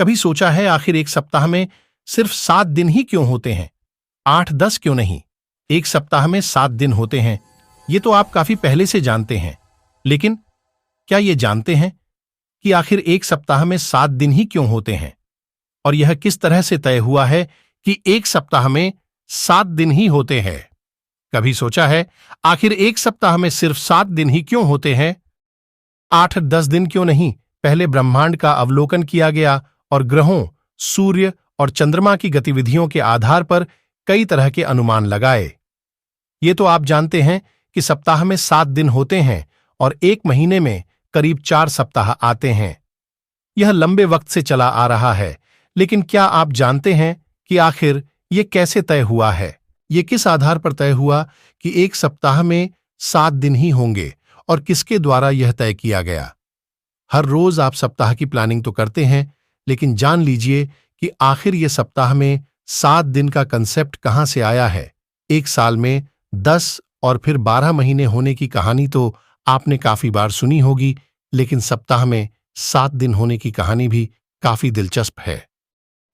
कभी सोचा है आखिर एक सप्ताह में सिर्फ 7 दिन ही क्यों होते हैं? 8-10 क्यों नहीं? एक सप्ताह में 7 दिन होते हैं, ये तो आप काफी पहले से जानते हैं। लेकिन क्या ये जानते हैं कि आखिर एक सप्ताह में 7 दिन ही क्यों होते हैं? और यह किस तरह से तय हुआ है कि एक सप्ताह में 7 दिन ही होते हैं? कभी सोचा है आखिर एक सप्ताह में सिर्फ 7 दिन ही क्यों होते हैं? 8-10 दिन क्यों नहीं? पहले ब्रह्मांड का अवलोकन किया गया और ग्रहों, सूर्य और चंद्रमा की गतिविधियों के आधार पर कई तरह के अनुमान लगाए। ये तो आप जानते हैं कि सप्ताह में 7 दिन होते हैं और एक महीने में करीब 4 सप्ताह आते हैं। यह लंबे वक्त से चला आ रहा है, लेकिन क्या आप जानते हैं कि आखिर ये कैसे तय हुआ है? ये किस आधार पर तय हुआ कि एक सप्ताह में 7 दिन ही होंगे और किसके द्वारा यह तय किया गया? हर रोज आप सप्ताह की प्लानिंग तो करते हैं, लेकिन जान लीजिए कि आखिर ये सप्ताह में 7 दिन का कंसेप्ट कहां से आया है। एक साल में 10 और फिर 12 महीने होने की कहानी तो आपने काफी बार सुनी होगी, लेकिन सप्ताह में 7 दिन होने की कहानी भी काफी दिलचस्प है।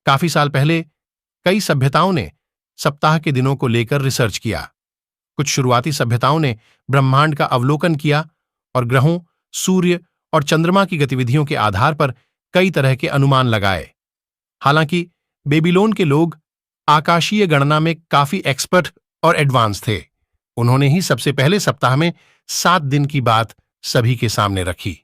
काफी साल पहले कई सभ्यताओं ने सप्ताह के दिनों को लेकर रिसर्च किया। कुछ शुरुआती सभ्यताओं ने ब्रह्मांड का अवलोकन किया और ग्रहों, सूर्य और चंद्रमा की गतिविधियों के आधार पर कई तरह के अनुमान लगाए। हालांकि बेबीलोन के लोग आकाशीय गणना में काफी एक्सपर्ट और एडवांस थे। उन्होंने ही सबसे पहले सप्ताह में 7 दिन की बात सभी के सामने रखी।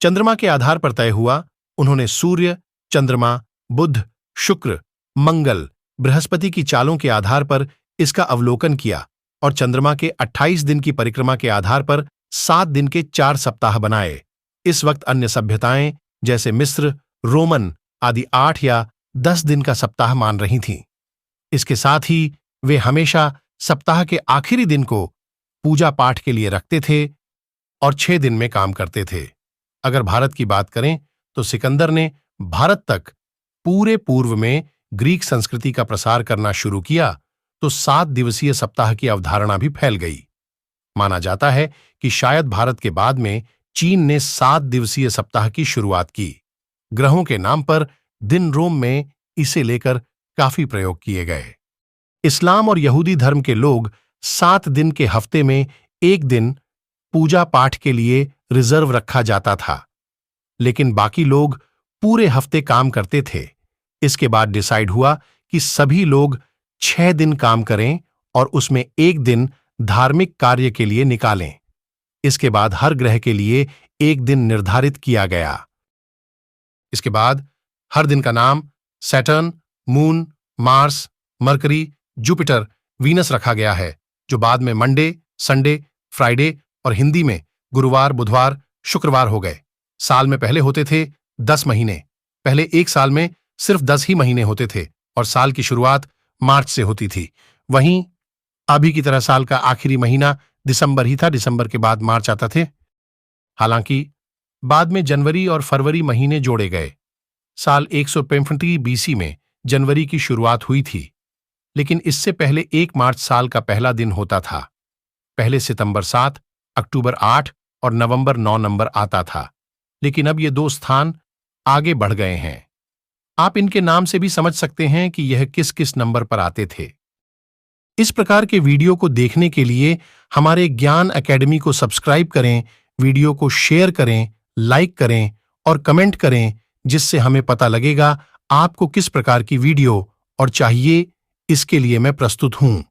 चंद्रमा के आधार पर तय हुआ। उन्होंने सूर्य, चंद्रमा, बुध, शुक्र, मंगल, बृहस्पति की चालों के आधार पर इसका अवलोकन किया और चंद्रमा के 28 दिन की परिक्रमा के आधार पर 7 दिन के 4 सप्ताह बनाए। इस वक्त अन्य सभ्यताएं जैसे मिस्र, रोमन आदि 8 या 10 दिन का सप्ताह मान रही थीं। इसके साथ ही वे हमेशा सप्ताह के आखिरी दिन को पूजा पाठ के लिए रखते थे और 6 दिन में काम करते थे। अगर भारत की बात करें तो सिकंदर ने भारत तक पूरे पूर्व में ग्रीक संस्कृति का प्रसार करना शुरू किया तो 7 दिवसीय सप्ताह की अवधारणा भी फैल गई। माना जाता है कि शायद भारत के बाद में चीन ने 7 दिवसीय सप्ताह की शुरुआत की। ग्रहों के नाम पर दिन रोम में इसे लेकर काफी प्रयोग किए गए। इस्लाम और यहूदी धर्म के लोग 7 दिन के हफ्ते में एक दिन पूजा पाठ के लिए रिजर्व रखा जाता था, लेकिन बाकी लोग पूरे हफ्ते काम करते थे। इसके बाद डिसाइड हुआ कि सभी लोग 6 दिन काम करें और उसमें एक दिन धार्मिक कार्य के लिए निकालें। इसके बाद हर ग्रह के लिए एक दिन निर्धारित किया गया। इसके बाद हर दिन का नाम Saturn, moon, Mars, mercury, Jupiter, Venus रखा गया है, जो बाद में मंडे, संडे, फ्राइडे और हिंदी में गुरुवार, बुधवार, शुक्रवार हो गए। साल में पहले होते थे 10 महीने। पहले एक साल में सिर्फ 10 ही महीने होते थे और साल की शुरुआत मार्च से होती थी। वहीं अभी की तरह साल का आखिरी महीना दिसंबर ही था, दिसंबर के बाद मार्च आता थे। हालांकि बाद में जनवरी और फरवरी महीने जोड़े गए। साल 165 बीसी में जनवरी की शुरुआत हुई थी, लेकिन इससे पहले 1 मार्च साल का पहला दिन होता था। पहले सितंबर 7, अक्टूबर 8 और नवंबर 9 नंबर आता था, लेकिन अब ये 2 स्थान आगे बढ़ गए हैं। आप इनके नाम से भी समझ सकते हैं कि यह किस किस नंबर पर आते थे। इस प्रकार के वीडियो को देखने के लिए हमारे ज्ञान एकेडमी को सब्सक्राइब करें, वीडियो को शेयर करें, लाइक करें और कमेंट करें, जिससे हमें पता लगेगा आपको किस प्रकार की वीडियो और चाहिए, इसके लिए मैं प्रस्तुत हूं।